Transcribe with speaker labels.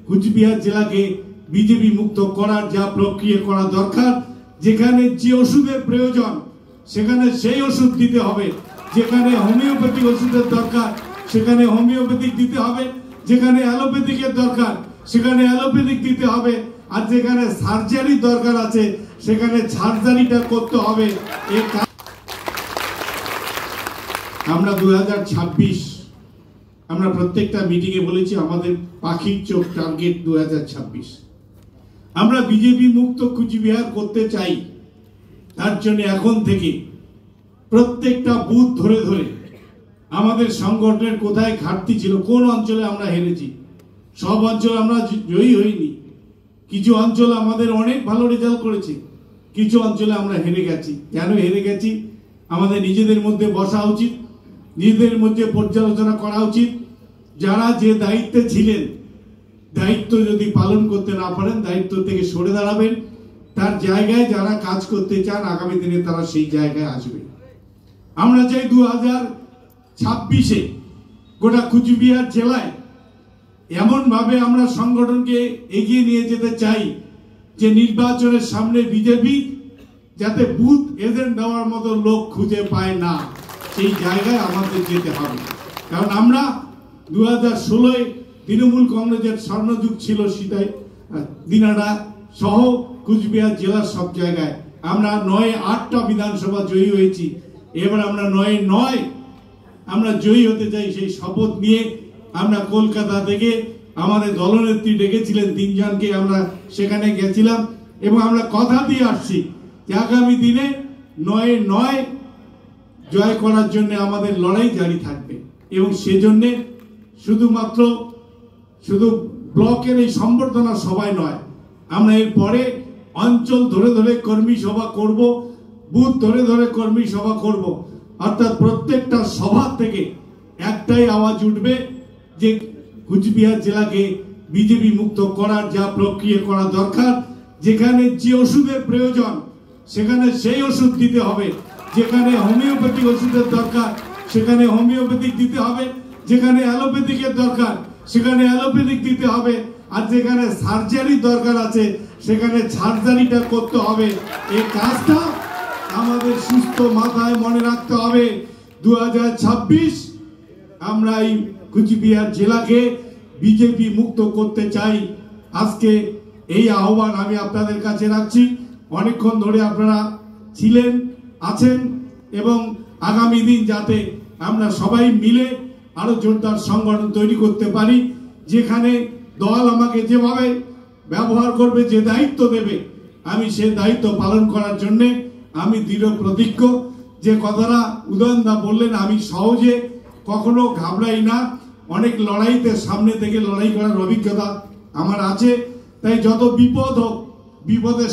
Speaker 1: কুচবিহার জেলাকে বিজেপি মুক্ত করার যা প্রক্রিয়া করা দরকার, যেখানে যে ওষুধের প্রয়োজন সেখানে সেই ওষুধ দিতে হবে, যেখানে হোমিওপ্যাথিক ওষুধের দরকার সেখানে হোমিওপ্যাথিক দিতে হবে, যেখানে অ্যালোপ্যাথিকের দরকার সেখানে অ্যালোপ্যাথিক দিতে হবে, আর যেখানে সার্জারি দরকার আছে সেখানে সার্জারিটা করতে হবে। আমরা 2026 আমরা প্রত্যেকটা মিটিংয়ে বলেছি আমাদের পাখির চোখ টার্গেট 2026। আমরা বিজেপি মুক্ত কুচবিহার করতে চাই। তার জন্য এখন থেকে প্রত্যেকটা বুথ ধরে ধরে আমাদের সংগঠনের কোথায় ঘাটতি ছিল, কোন অঞ্চলে আমরা হেরেছি, সব অঞ্চলে আমরা জয়ী হইনি, কিছু অঞ্চলে আমাদের অনেক ভালো রেজাল্ট করেছে, কিছু অঞ্চলে আমরা হেরে গেছি। কেন হেরে গেছি? আমাদের নিজেদের মধ্যে বসা উচিত, নিজেদের মধ্যে পর্যালোচনা করা উচিত। যারা যে দায়িত্বে ছিলেন, দায়িত্ব যদি পালন করতে না পারেন দায়িত্ব থেকে সরে দাঁড়াবেন। তার জায়গায় যারা কাজ করতে চান আগামী দিনে তারা সেই জায়গায় আসবে। আমরা চাই 2026-এ গোটা কুচবিহার জেলায় এমন ভাবে আমরা সংগঠনকে এগিয়ে নিয়ে যেতে চাই যে নির্বাচনের সামনে বিজেপি যাতে বুথ এজেন্ট দেওয়ার মতো লোক খুঁজে পায় না, সেই জায়গায় আমাদের যেতে হবে। কারণ আমরা 2016-এ তৃণমূল কংগ্রেসের স্বর্ণযুগ ছিল সীতায় দিনাড়া সহ কুচবিহার জেলার সব জায়গায় আমরা 9-8টা বিধানসভা জয়ী হয়েছি। এবার আমরা 9 আমরা জয়ী হতে চাই। সেই শপথ নিয়ে আমরা কলকাতা থেকে আমাদের দলনেত্রী ডেকেছিলেন 3 জনকে, আমরা সেখানে গেছিলাম এবং আমরা কথা দিয়ে আসছি যে আগামী দিনে 9 জয় করার জন্য আমাদের লড়াই জারি থাকবে। এবং সেজন্য শুধু ব্লকের এই সম্বর্ধনা সভায় নয়, আমরা এরপরে অঞ্চল ধরে ধরে কর্মী সভা করব, বুথ ধরে ধরে কর্মী সভা করব। অর্থাৎ প্রত্যেকটা সভা থেকে একটাই আওয়াজ উঠবে যে কুচবিহার জেলাকে বিজেপি মুক্ত করার যা প্রক্রিয়া করা দরকার, যেখানে যে ওষুধের প্রয়োজন সেখানে সেই ওষুধ দিতে হবে, যেখানে হোমিওপ্যাথিক ওষুধের দরকার সেখানে হোমিওপ্যাথিক দিতে হবে, যেখানে অ্যালোপ্যাথিকের দরকার সেখানে অ্যালোপ্যাথিক দিতে হবে, আর যেখানে সার্জারি দরকার আছে সেখানে সার্জারিটা করতে হবে। এই কাজটা আমাদের সুস্থ মাথায় মনে রাখতে হবে। 2026 আমরা এই কুচবিহার জেলাকে বিজেপি মুক্ত করতে চাই। আজকে এই আহ্বান আমি আপনাদের কাছে রাখছি। অনেকক্ষণ ধরে আপনারা ছিলেন, আছেন এবং আগামী দিন যাতে আমরা সবাই মিলে আরো জোরদার সংগঠন তৈরি করতে পারি, যেখানে দল আমাকে যেভাবে ব্যবহার করবে, যে দায়িত্ব দেবে আমি সে দায়িত্ব পালন করার জন্য আমি দৃঢ় প্রতিজ্ঞ। যে কথাটা উদয়নদা বললেন, আমি সহজে কখনো ঘাবড়াই না। অনেক লড়াইতে সামনে থেকে লড়াই করার অভিজ্ঞতা আমার আছে। তাই যত বিপদ হোক, বিপদের